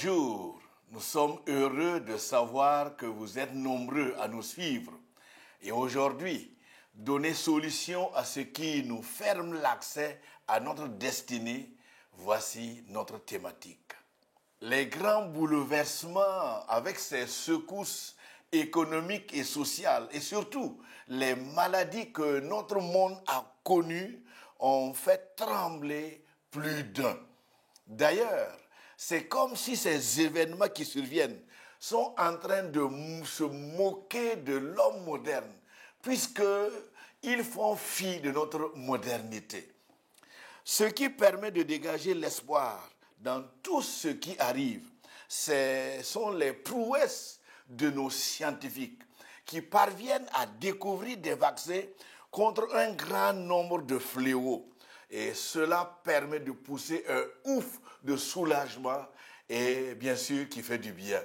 Bonjour, nous sommes heureux de savoir que vous êtes nombreux à nous suivre. Et aujourd'hui, donner solution à ce qui nous ferme l'accès à notre destinée, voici notre thématique. Les grands bouleversements avec ces secousses économiques et sociales et surtout les maladies que notre monde a connues ont fait trembler plus d'un. D'ailleurs, c'est comme si ces événements qui surviennent sont en train de se moquer de l'homme moderne, puisqu'ils font fi de notre modernité. Ce qui permet de dégager l'espoir dans tout ce qui arrive, ce sont les prouesses de nos scientifiques qui parviennent à découvrir des vaccins contre un grand nombre de fléaux. Et cela permet de pousser un ouf de soulagement et bien sûr qui fait du bien.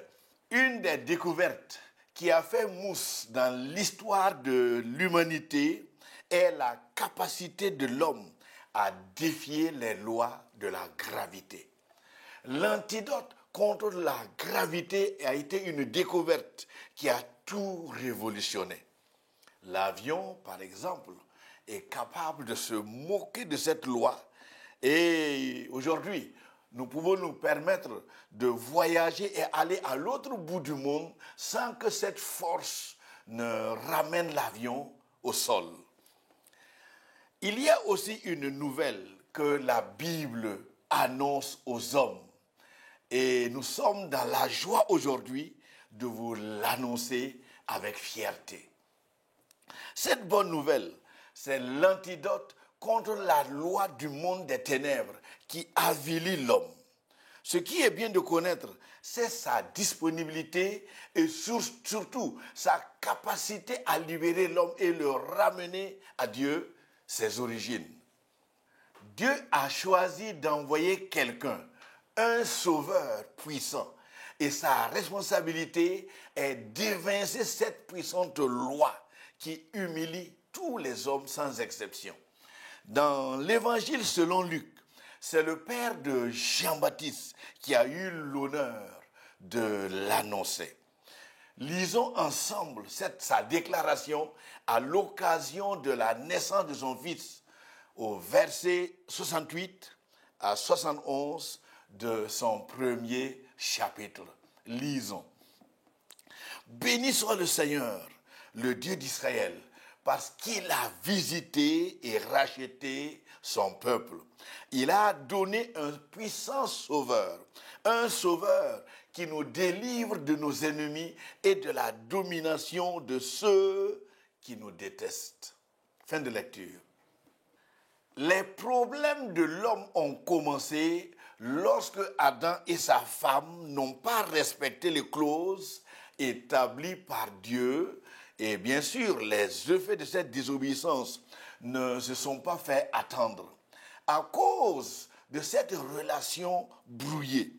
Une des découvertes qui a fait mousse dans l'histoire de l'humanité est la capacité de l'homme à défier les lois de la gravité. L'antidote contre la gravité a été une découverte qui a tout révolutionné. L'avion, par exemple, est capable de se moquer de cette loi et aujourd'hui, nous pouvons nous permettre de voyager et aller à l'autre bout du monde sans que cette force ne ramène l'avion au sol. Il y a aussi une nouvelle que la Bible annonce aux hommes et nous sommes dans la joie aujourd'hui de vous l'annoncer avec fierté. Cette bonne nouvelle, c'est l'antidote contre la loi du monde des ténèbres qui avilit l'homme. Ce qui est bien de connaître, c'est sa disponibilité et surtout sa capacité à libérer l'homme et le ramener à Dieu, ses origines. Dieu a choisi d'envoyer quelqu'un, un sauveur puissant. Et sa responsabilité est d'évincer cette puissante loi qui humilie tous les hommes sans exception. Dans l'évangile selon Luc, c'est le père de Jean-Baptiste qui a eu l'honneur de l'annoncer. Lisons ensemble sa déclaration à l'occasion de la naissance de son fils au verset 68 à 71 de son premier chapitre. Lisons. Béni soit le Seigneur, le Dieu d'Israël, parce qu'il a visité et racheté son peuple. Il a donné un puissant sauveur, un sauveur qui nous délivre de nos ennemis et de la domination de ceux qui nous détestent. Fin de lecture. Les problèmes de l'homme ont commencé lorsque Adam et sa femme n'ont pas respecté les clauses établies par Dieu. Et bien sûr, les effets de cette désobéissance ne se sont pas fait attendre. À cause de cette relation brouillée,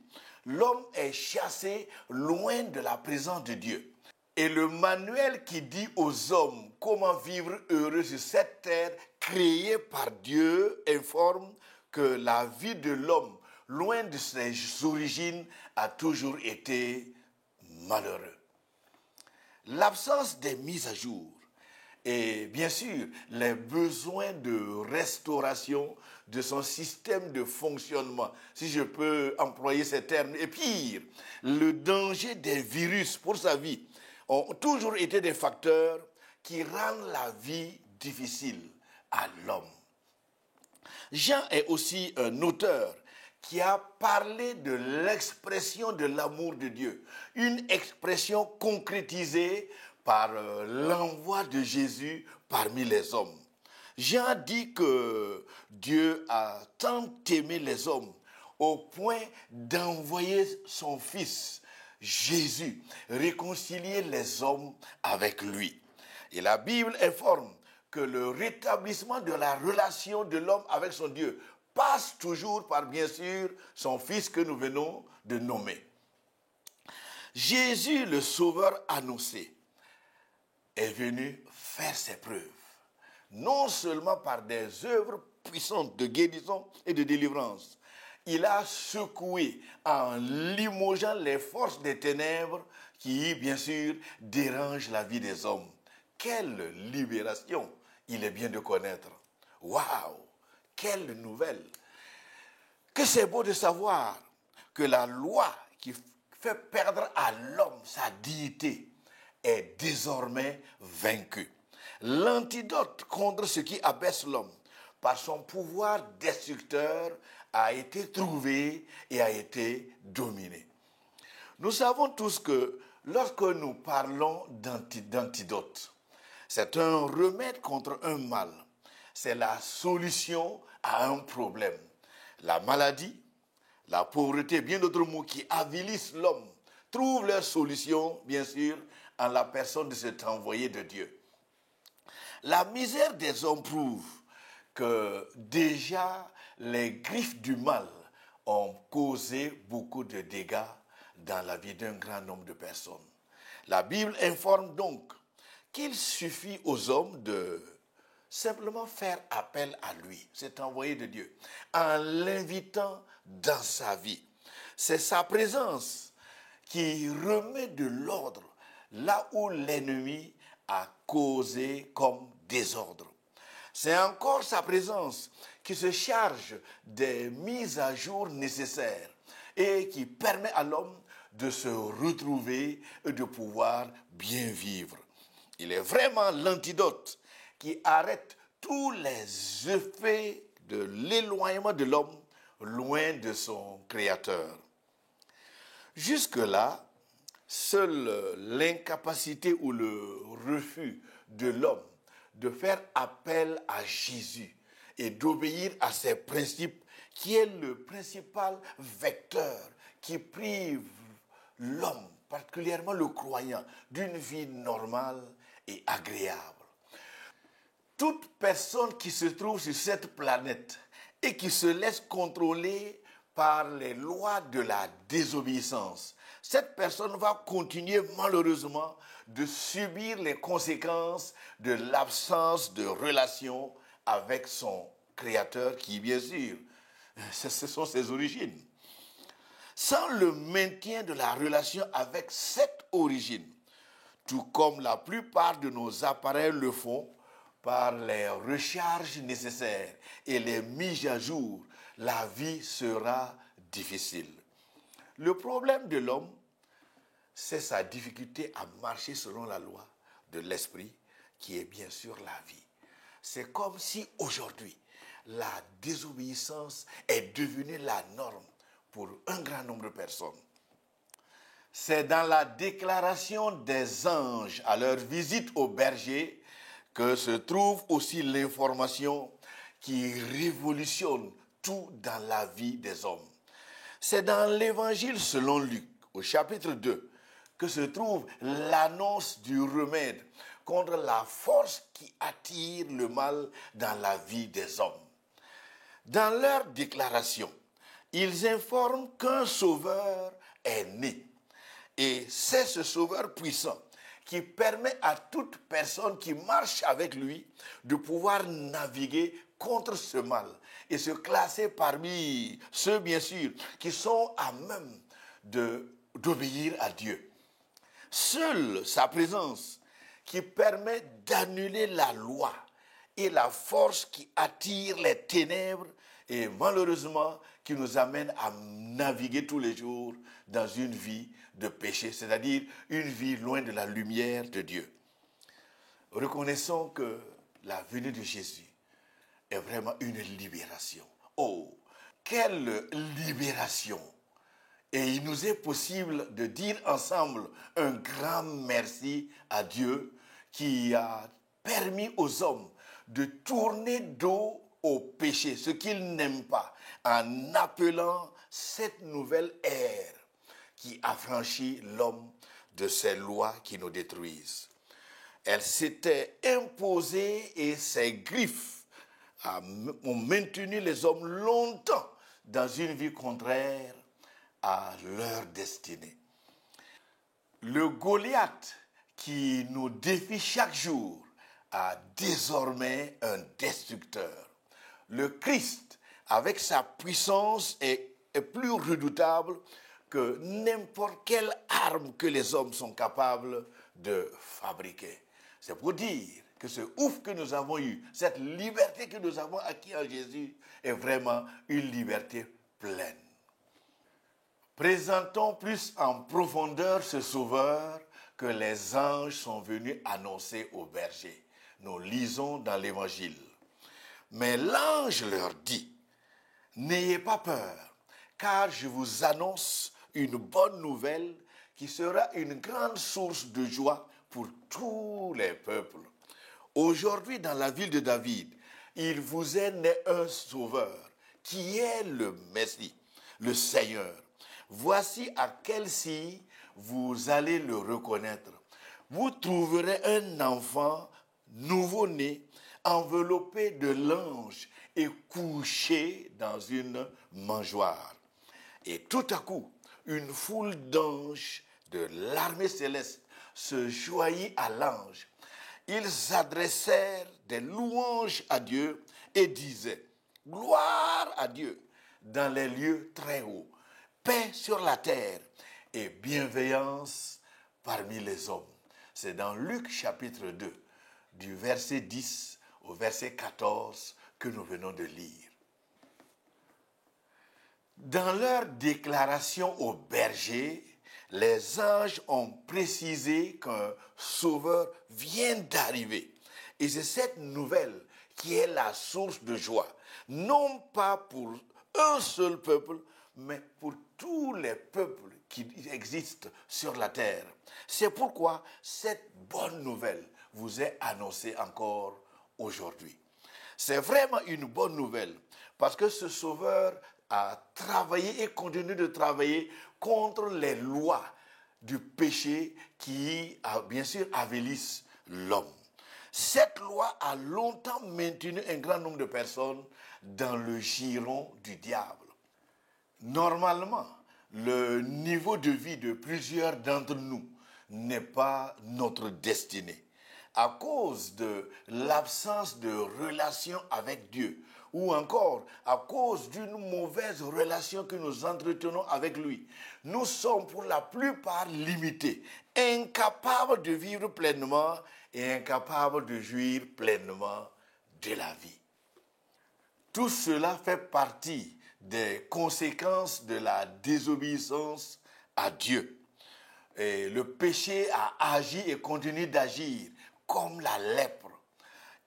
l'homme est chassé loin de la présence de Dieu. Et le manuel qui dit aux hommes comment vivre heureux sur cette terre créée par Dieu informe que la vie de l'homme, loin de ses origines, a toujours été malheureuse. L'absence des mises à jour et bien sûr les besoins de restauration de son système de fonctionnement, si je peux employer ces termes, et pire, le danger des virus pour sa vie ont toujours été des facteurs qui rendent la vie difficile à l'homme. Jean est aussi un auteur qui a parlé de l'expression de l'amour de Dieu, une expression concrétisée par l'envoi de Jésus parmi les hommes. Jean dit que Dieu a tant aimé les hommes au point d'envoyer son Fils, Jésus, réconcilier les hommes avec lui. Et la Bible informe que le rétablissement de la relation de l'homme avec son Dieu passe toujours par, bien sûr, son Fils que nous venons de nommer. Jésus, le Sauveur annoncé, est venu faire ses preuves, non seulement par des œuvres puissantes de guérison et de délivrance. il a secoué en limogeant les forces des ténèbres qui, bien sûr, dérangent la vie des hommes. Quelle libération il est bien de connaître. Waouh! Quelle nouvelle! Que c'est beau de savoir que la loi qui fait perdre à l'homme sa dignité est désormais vaincue. L'antidote contre ce qui abaisse l'homme par son pouvoir destructeur a été trouvé et a été dominé. Nous savons tous que lorsque nous parlons d'antidote, c'est un remède contre un mal. C'est la solution à un problème. La maladie, la pauvreté, bien d'autres mots qui avilissent l'homme, trouvent leur solution, bien sûr, en la personne de cet envoyé de Dieu. La misère des hommes prouve que déjà les griffes du mal ont causé beaucoup de dégâts dans la vie d'un grand nombre de personnes. La Bible informe donc qu'il suffit aux hommes de simplement faire appel à lui, cet envoyé de Dieu, en l'invitant dans sa vie. C'est sa présence qui remet de l'ordre là où l'ennemi a causé comme désordre. C'est encore sa présence qui se charge des mises à jour nécessaires et qui permet à l'homme de se retrouver et de pouvoir bien vivre. Il est vraiment l'antidote qui arrête tous les effets de l'éloignement de l'homme loin de son Créateur. Jusque-là, seule l'incapacité ou le refus de l'homme de faire appel à Jésus et d'obéir à ses principes, qui est le principal vecteur qui prive l'homme, particulièrement le croyant, d'une vie normale et agréable. Toute personne qui se trouve sur cette planète et qui se laisse contrôler par les lois de la désobéissance, cette personne va continuer malheureusement de subir les conséquences de l'absence de relation avec son Créateur qui, bien sûr, ce sont ses origines. Sans le maintien de la relation avec cette origine, tout comme la plupart de nos appareils le font, par les recharges nécessaires et les mises à jour, la vie sera difficile. Le problème de l'homme, c'est sa difficulté à marcher selon la loi de l'esprit, qui est bien sûr la vie. C'est comme si aujourd'hui, la désobéissance est devenue la norme pour un grand nombre de personnes. C'est dans la déclaration des anges à leur visite au berger que se trouve aussi l'information qui révolutionne tout dans la vie des hommes. C'est dans l'évangile selon Luc, au chapitre 2, que se trouve l'annonce du remède contre la force qui attire le mal dans la vie des hommes. Dans leur déclaration, ils informent qu'un sauveur est né. Et c'est ce sauveur puissant qui permet à toute personne qui marche avec lui de pouvoir naviguer contre ce mal et se classer parmi ceux, bien sûr, qui sont à même d'obéir à Dieu. Seule sa présence qui permet d'annuler la loi et la force qui attire les ténèbres et malheureusement qui nous amène à naviguer tous les jours dans une vie de péché, c'est-à-dire une vie loin de la lumière de Dieu. Reconnaissons que la venue de Jésus est vraiment une libération. Oh, quelle libération! Et il nous est possible de dire ensemble un grand merci à Dieu qui a permis aux hommes de tourner dos au péché, ce qu'ils n'aiment pas, en appelant cette nouvelle ère qui affranchit l'homme de ces lois qui nous détruisent. Elle s'était imposée et ses griffes ont maintenu les hommes longtemps dans une vie contraire à leur destinée. Le Goliath qui nous défie chaque jour a désormais un destructeur. Le Christ, avec sa puissance, est est plus redoutable que n'importe quelle arme que les hommes sont capables de fabriquer. C'est pour dire que ce ouf que nous avons eu, cette liberté que nous avons acquis en Jésus, est vraiment une liberté pleine. Présentons plus en profondeur ce Sauveur que les anges sont venus annoncer aux bergers. Nous lisons dans l'Évangile. Mais l'ange leur dit, « N'ayez pas peur, car je vous annonce une bonne nouvelle qui sera une grande source de joie pour tous les peuples. Aujourd'hui, dans la ville de David, il vous est né un Sauveur, qui est le Messie, le Seigneur. Voici à quel signe vous allez le reconnaître. Vous trouverez un enfant nouveau-né, enveloppé de langes et couché dans une mangeoire. » Et tout à coup, une foule d'anges de l'armée céleste se joignit à l'ange. Ils adressèrent des louanges à Dieu et disaient « Gloire à Dieu dans les lieux très hauts, paix sur la terre et bienveillance parmi les hommes. » C'est dans Luc chapitre 2, du verset 10 au verset 14 que nous venons de lire. Dans leur déclaration aux bergers, les anges ont précisé qu'un Sauveur vient d'arriver. Et c'est cette nouvelle qui est la source de joie, non pas pour un seul peuple, mais pour tous les peuples qui existent sur la terre. C'est pourquoi cette bonne nouvelle vous est annoncée encore aujourd'hui. C'est vraiment une bonne nouvelle, parce que ce Sauveur a travaillé et continue de travailler contre les lois du péché qui, bien sûr, avélissent l'homme. Cette loi a longtemps maintenu un grand nombre de personnes dans le giron du diable. Normalement, le niveau de vie de plusieurs d'entre nous n'est pas notre destinée. À cause de l'absence de relation avec Dieu, ou encore à cause d'une mauvaise relation que nous entretenons avec lui, nous sommes pour la plupart limités, incapables de vivre pleinement et incapables de jouir pleinement de la vie. Tout cela fait partie des conséquences de la désobéissance à Dieu. Et le péché a agi et continue d'agir comme la lèpre.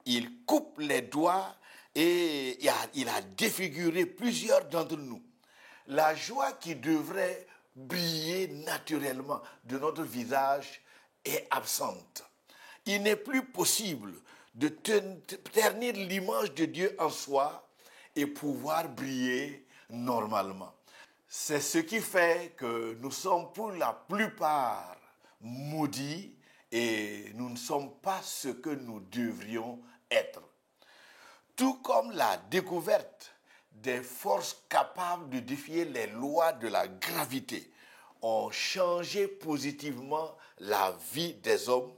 Il coupe les doigts et il a défiguré plusieurs d'entre nous. La joie qui devrait briller naturellement de notre visage est absente. Il n'est plus possible de ternir l'image de Dieu en soi et pouvoir briller normalement. C'est ce qui fait que nous sommes pour la plupart maudits et nous ne sommes pas ce que nous devrions être. Tout comme la découverte des forces capables de défier les lois de la gravité ont changé positivement la vie des hommes,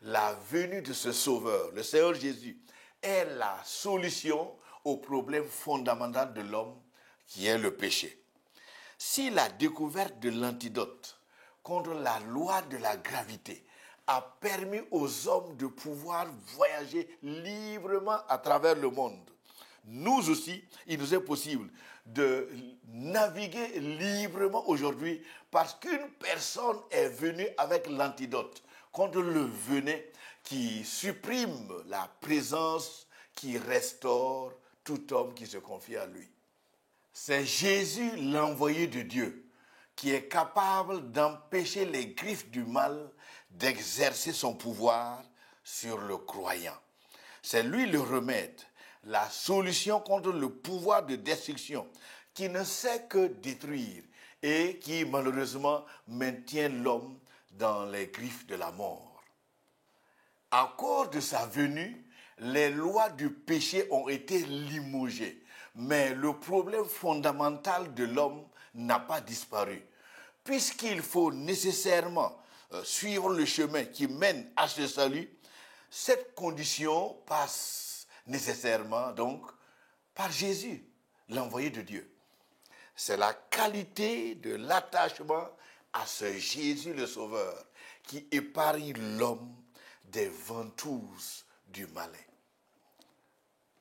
la venue de ce Sauveur, le Seigneur Jésus, est la solution au problème fondamental de l'homme qui est le péché. Si la découverte de l'antidote contre la loi de la gravité a permis aux hommes de pouvoir voyager librement à travers le monde, nous aussi, il nous est possible de naviguer librement aujourd'hui parce qu'une personne est venue avec l'antidote contre le venin qui supprime la présence, qui restaure tout homme qui se confie à lui. C'est Jésus, l'envoyé de Dieu, qui est capable d'empêcher les griffes du mal d'exercer son pouvoir sur le croyant. C'est lui le remède, la solution contre le pouvoir de destruction qui ne sait que détruire et qui malheureusement maintient l'homme dans les griffes de la mort. À cause de sa venue, les lois du péché ont été limogées, mais le problème fondamental de l'homme n'a pas disparu, puisqu'il faut nécessairement suivre le chemin qui mène à ce salut. Cette condition passe nécessairement donc par Jésus, l'envoyé de Dieu. c'est la qualité de l'attachement à ce Jésus le Sauveur qui épargne l'homme des ventouses du malin.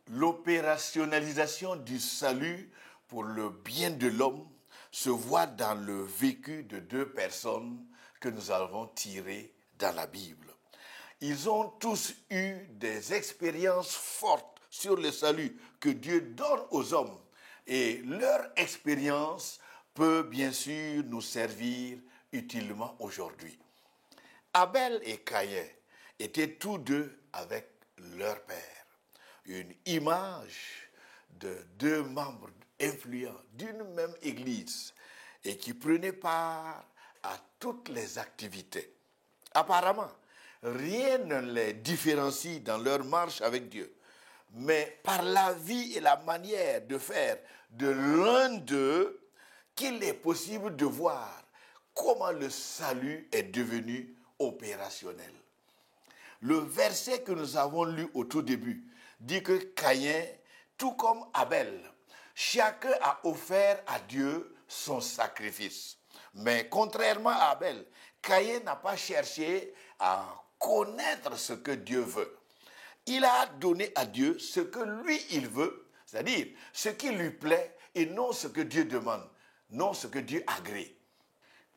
L'opérationnalisation du salut pour le bien de l'homme se voit dans le vécu de deux personnes que nous avons tirées dans la Bible. Ils ont tous eu des expériences fortes sur le salut que Dieu donne aux hommes. Et leur expérience peut bien sûr nous servir utilement aujourd'hui. Abel et Caïn étaient tous deux avec leur père. Une image de deux membres influents d'une même église et qui prenaient part à toutes les activités. Apparemment, rien ne les différencie dans leur marche avec Dieu. Mais par la vie et la manière de faire de l'un d'eux, qu'il est possible de voir comment le salut est devenu opérationnel. Le verset que nous avons lu au tout début dit que Caïn, tout comme Abel, chacun a offert à Dieu son sacrifice. Mais contrairement à Abel, Caïn n'a pas cherché à connaître ce que Dieu veut. Il a donné à Dieu ce que lui, il veut, c'est-à-dire ce qui lui plaît et non ce que Dieu demande, non ce que Dieu agrée.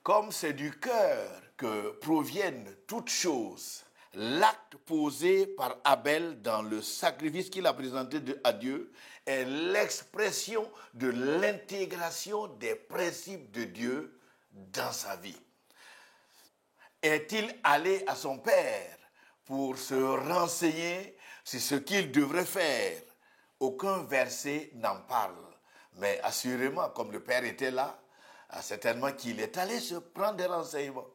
Comme c'est du cœur que proviennent toutes choses, l'acte posé par Abel dans le sacrifice qu'il a présenté à Dieu est l'expression de l'intégration des principes de Dieu dans sa vie. Est-il allé à son père pour se renseigner sur ce qu'il devrait faire? Aucun verset n'en parle. Mais assurément, comme le père était là, certainement qu'il est allé se prendre des renseignements.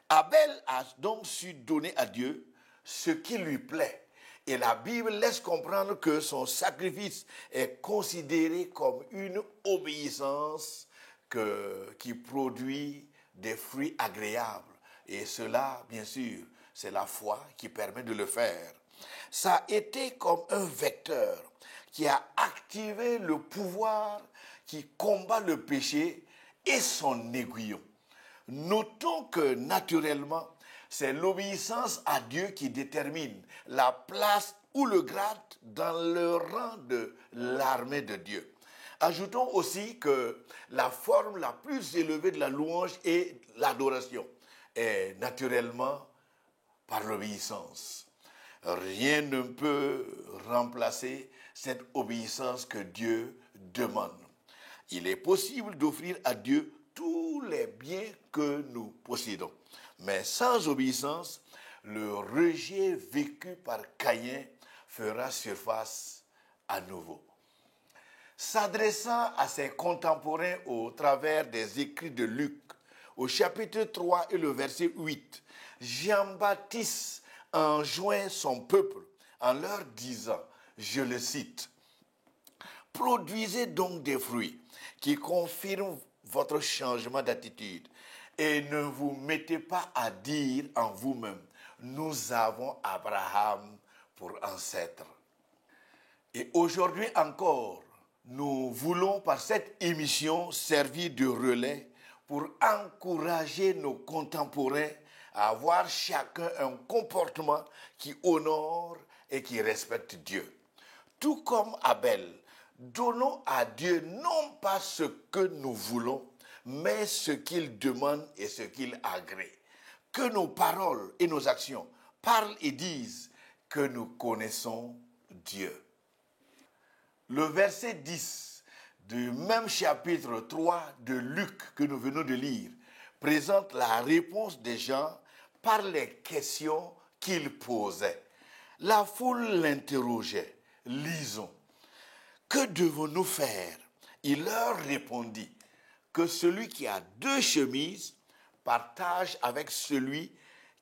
Abel a donc su donner à Dieu ce qui lui plaît. Et la Bible laisse comprendre que son sacrifice est considéré comme une obéissance qui produit des fruits agréables. Et cela, bien sûr, c'est la foi qui permet de le faire. Ça a été comme un vecteur qui a activé le pouvoir qui combat le péché et son aiguillon. Notons que naturellement, c'est l'obéissance à Dieu qui détermine la place ou le grade dans le rang de l'armée de Dieu. Ajoutons aussi que la forme la plus élevée de la louange est l'adoration, et naturellement par l'obéissance. Rien ne peut remplacer cette obéissance que Dieu demande. Il est possible d'offrir à Dieu tous les biens que nous possédons. Mais sans obéissance, le rejet vécu par Caïn fera surface à nouveau. S'adressant à ses contemporains au travers des écrits de Luc, au chapitre 3 et le verset 8, Jean-Baptiste enjoint son peuple en leur disant, je le cite, « Produisez donc des fruits qui confirment votre changement d'attitude et ne vous mettez pas à dire en vous-même, nous avons Abraham pour ancêtre. » Et aujourd'hui encore, nous voulons par cette émission servir de relais pour encourager nos contemporains à avoir chacun un comportement qui honore et qui respecte Dieu. Tout comme Abel, donnons à Dieu non pas ce que nous voulons, mais ce qu'il demande et ce qu'il agrée. Que nos paroles et nos actions parlent et disent que nous connaissons Dieu. Le verset 10 du même chapitre 3 de Luc que nous venons de lire présente la réponse des gens par les questions qu'ils posaient. La foule l'interrogeait. Lisons. Que devons-nous faire? Il leur répondit que celui qui a 2 chemises partage avec celui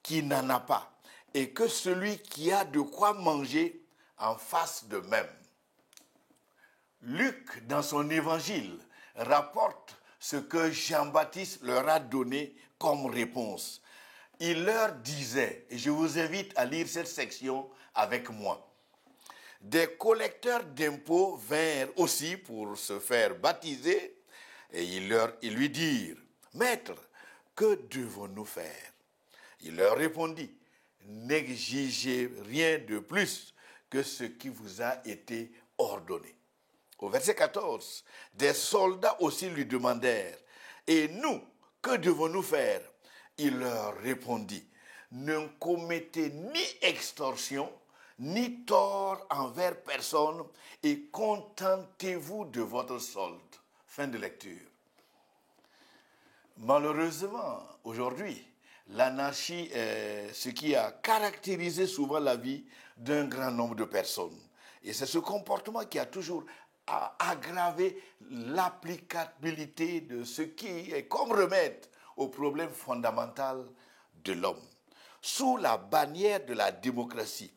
qui n'en a pas, et que celui qui a de quoi manger en fasse de même. Luc, dans son évangile, rapporte ce que Jean-Baptiste leur a donné comme réponse. Il leur disait, et je vous invite à lire cette section avec moi, des collecteurs d'impôts vinrent aussi pour se faire baptiser, Et ils lui dirent, Maître, que devons-nous faire? Il leur répondit, n'exigez rien de plus que ce qui vous a été ordonné. Au verset 14, des soldats aussi lui demandèrent, et nous, que devons-nous faire? Il leur répondit, ne commettez ni extorsion, ni tort envers personne, et contentez-vous de votre solde. Fin de lecture. Malheureusement, aujourd'hui, l'anarchie est ce qui a caractérisé souvent la vie d'un grand nombre de personnes. Et c'est ce comportement qui a toujours aggravé l'applicabilité de ce qui est comme remède au problème fondamental de l'homme. Sous la bannière de la démocratie,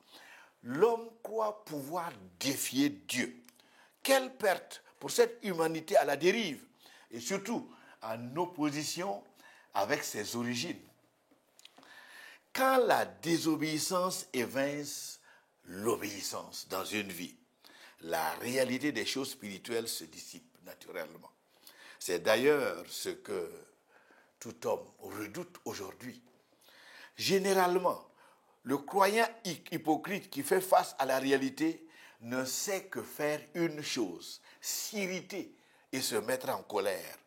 l'homme croit pouvoir défier Dieu. Quelle perte pour cette humanité à la dérive et surtout en opposition avec ses origines. Quand la désobéissance évince l'obéissance dans une vie, la réalité des choses spirituelles se dissipe naturellement. C'est d'ailleurs ce que tout homme redoute aujourd'hui. Généralement, le croyant hypocrite qui fait face à la réalité ne sait que faire une chose, s'irriter et se mettre en colère.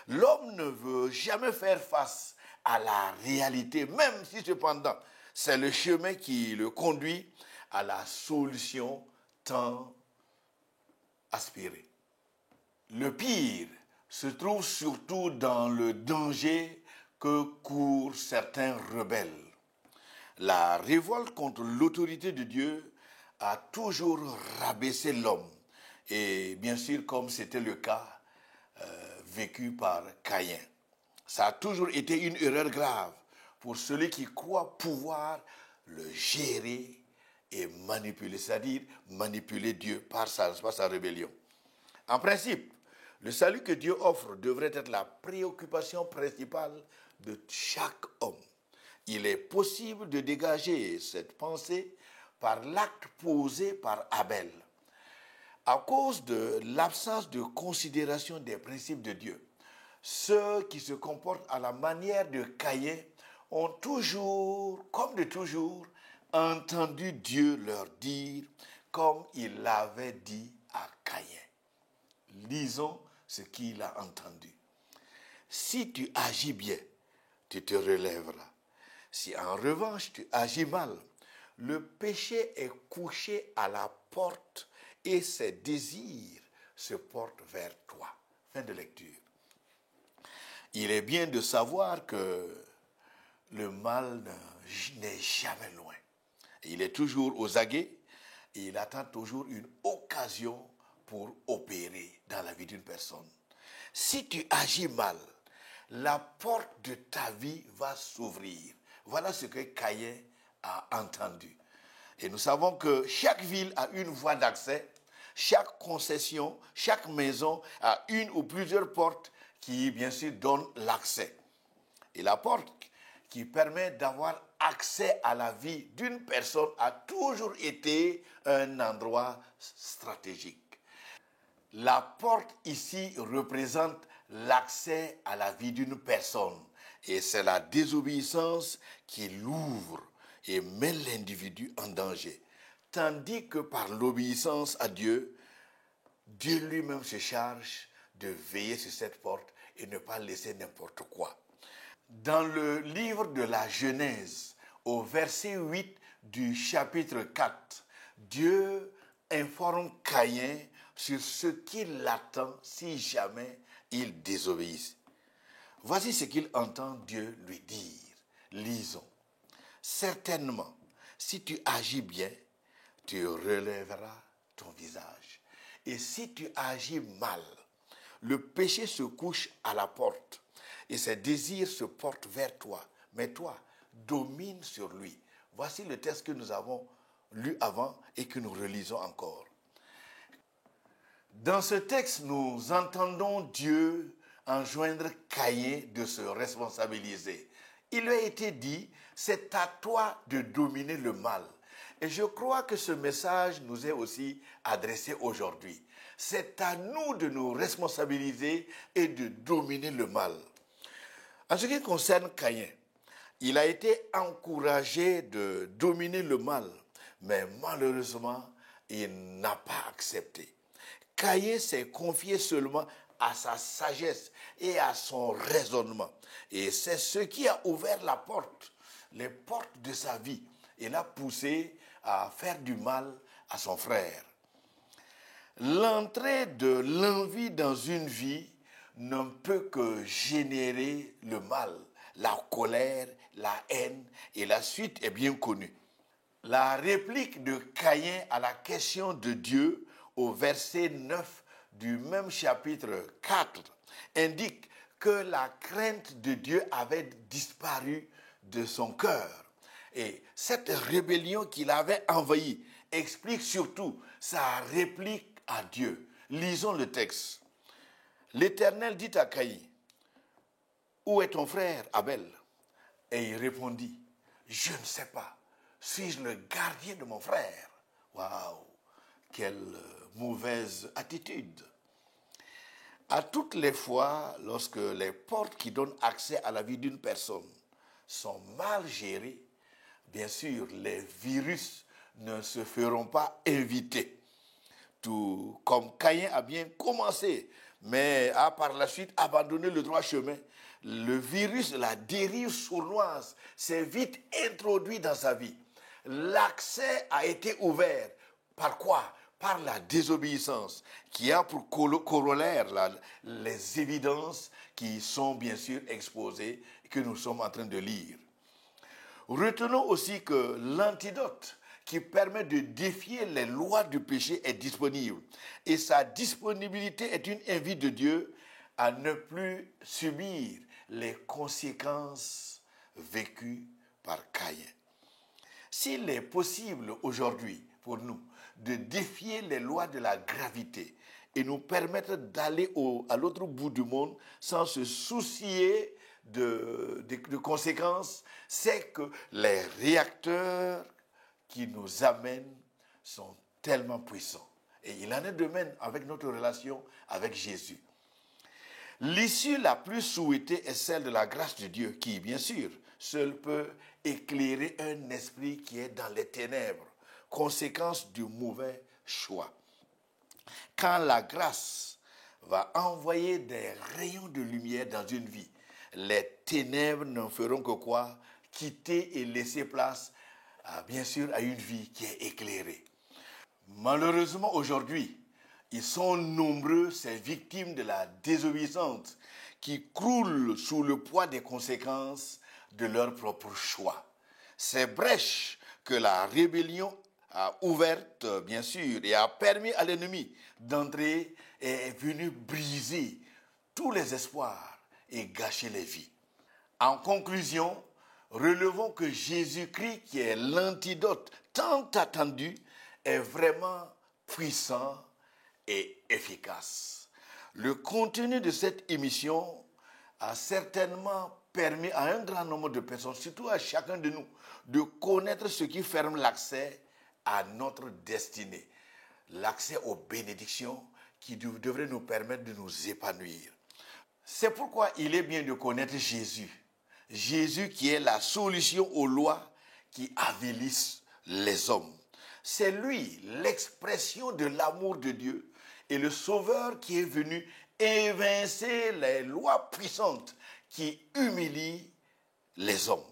L'homme ne veut jamais faire face à la réalité, même si cependant c'est le chemin qui le conduit à la solution tant aspirée. Le pire se trouve surtout dans le danger que courent certains rebelles. La révolte contre l'autorité de Dieu a toujours rabaissé l'homme. Et bien sûr, comme c'était le cas vécu par Caïn. Ça a toujours été une erreur grave pour celui qui croit pouvoir le gérer et manipuler, c'est-à-dire manipuler Dieu par sa rébellion. En principe, le salut que Dieu offre devrait être la préoccupation principale de chaque homme. Il est possible de dégager cette pensée par l'acte posé par Abel. À cause de l'absence de considération des principes de Dieu, ceux qui se comportent à la manière de Caïn ont toujours, comme de toujours, entendu Dieu leur dire comme il l'avait dit à Caïn. Lisons ce qu'il a entendu. Si tu agis bien, tu te relèveras. Si en revanche tu agis mal, le péché est couché à la porte et ses désirs se portent vers toi. Fin de lecture. Il est bien de savoir que le mal n'est jamais loin. Il est toujours aux aguets et il attend toujours une occasion pour opérer dans la vie d'une personne. Si tu agis mal, la porte de ta vie va s'ouvrir. Voilà ce que Caïn a entendu. Et nous savons que chaque ville a une voie d'accès, chaque concession, chaque maison a une ou plusieurs portes qui, bien sûr, donnent l'accès. Et la porte qui permet d'avoir accès à la vie d'une personne a toujours été un endroit stratégique. La porte ici représente l'accès à la vie d'une personne. Et c'est la désobéissance qui l'ouvre et met l'individu en danger. Tandis que par l'obéissance à Dieu, Dieu lui-même se charge de veiller sur cette porte et ne pas laisser n'importe quoi. Dans le livre de la Genèse, au verset 8 du chapitre 4, Dieu informe Caïn sur ce qui l'attend si jamais il désobéit. Voici ce qu'il entend Dieu lui dire. Lisons. Certainement, si tu agis bien, tu relèveras ton visage. Et si tu agis mal, le péché se couche à la porte et ses désirs se portent vers toi. Mais toi, domine sur lui. Voici le texte que nous avons lu avant et que nous relisons encore. Dans ce texte, nous entendons Dieu enjoindre Caïn de se responsabiliser. Il lui a été dit, c'est à toi de dominer le mal. Et je crois que ce message nous est aussi adressé aujourd'hui. C'est à nous de nous responsabiliser et de dominer le mal. En ce qui concerne Caïn, il a été encouragé de dominer le mal, mais malheureusement, il n'a pas accepté. Caïn s'est confié seulement à sa sagesse et à son raisonnement. Et c'est ce qui a ouvert les portes de sa vie, et l'a poussé à faire du mal à son frère. L'entrée de l'envie dans une vie ne peut que générer le mal, la colère, la haine, et la suite est bien connue. La réplique de Caïn à la question de Dieu au verset 9 du même chapitre 4 indique que la crainte de Dieu avait disparu de son cœur. Et cette rébellion qu'il avait envahie explique surtout sa réplique à Dieu. Lisons le texte. L'Éternel dit à Caïn, « Où est ton frère Abel ?» Et il répondit, « Je ne sais pas. Suis-je le gardien de mon frère ?» Waouh, quelle mauvaise attitude. À toutes les fois, lorsque les portes qui donnent accès à la vie d'une personne sont mal gérées, bien sûr, les virus ne se feront pas inviter. Tout comme Caïn a bien commencé, mais a par la suite abandonné le droit chemin, le virus de la dérive sournoise s'est vite introduit dans sa vie. L'accès a été ouvert. Par quoi? Par la désobéissance, qui a pour corollaire les évidences qui sont bien sûr exposées et que nous sommes en train de lire. Retenons aussi que l'antidote qui permet de défier les lois du péché est disponible. Et sa disponibilité est une invite de Dieu à ne plus subir les conséquences vécues par Caïn. S'il est possible aujourd'hui pour nous de défier les lois de la gravité et nous permettre d'aller à l'autre bout du monde sans se soucier de conséquences, c'est que les réacteurs qui nous amènent sont tellement puissants. Et il en est de même avec notre relation avec Jésus. L'issue la plus souhaitée est celle de la grâce de Dieu qui, bien sûr, seul peut éclairer un esprit qui est dans les ténèbres, conséquence du mauvais choix. Quand la grâce va envoyer des rayons de lumière dans une vie, les ténèbres ne feront que quoi? Quitter et laisser place, bien sûr, à une vie qui est éclairée. Malheureusement, aujourd'hui, ils sont nombreux, ces victimes de la désobéissance, qui croulent sous le poids des conséquences de leur propre choix. Ces brèches que la rébellion a ouvertes, bien sûr, et a permis à l'ennemi d'entrer, est venu briser tous les espoirs et gâcher les vies. En conclusion, relevons que Jésus-Christ, qui est l'antidote tant attendu, est vraiment puissant et efficace. Le contenu de cette émission a certainement permis à un grand nombre de personnes, surtout à chacun de nous, de connaître ce qui ferme l'accès à notre destinée, l'accès aux bénédictions qui devraient nous permettre de nous épanouir. C'est pourquoi il est bien de connaître Jésus. Jésus qui est la solution aux lois qui avilissent les hommes. C'est lui, l'expression de l'amour de Dieu et le Sauveur qui est venu évincer les lois puissantes qui humilient les hommes.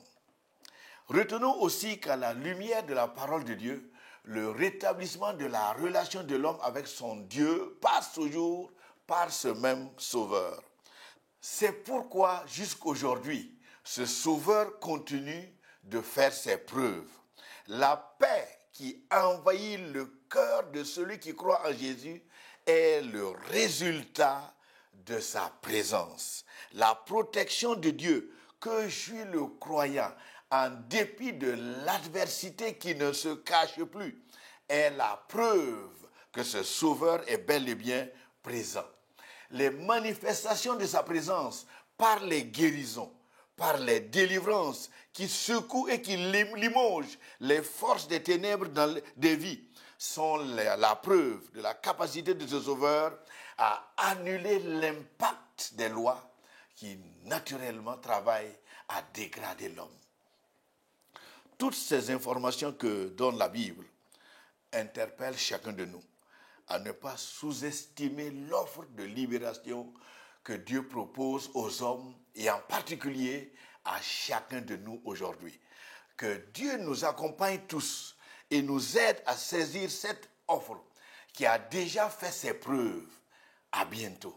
Retenons aussi qu'à la lumière de la parole de Dieu, le rétablissement de la relation de l'homme avec son Dieu passe toujours par ce même Sauveur. C'est pourquoi jusqu'aujourd'hui, ce Sauveur continue de faire ses preuves. La paix qui envahit le cœur de celui qui croit en Jésus est le résultat de sa présence. La protection de Dieu que jouit le croyant en dépit de l'adversité qui ne se cache plus est la preuve que ce Sauveur est bel et bien présent. Les manifestations de sa présence par les guérisons, par les délivrances qui secouent et qui limogent les forces des ténèbres des vies, sont la preuve de la capacité de ce Sauveur à annuler l'impact des lois qui naturellement travaillent à dégrader l'homme. Toutes ces informations que donne la Bible interpellent chacun de nous à ne pas sous-estimer l'offre de libération que Dieu propose aux hommes et en particulier à chacun de nous aujourd'hui. Que Dieu nous accompagne tous et nous aide à saisir cette offre qui a déjà fait ses preuves. À bientôt.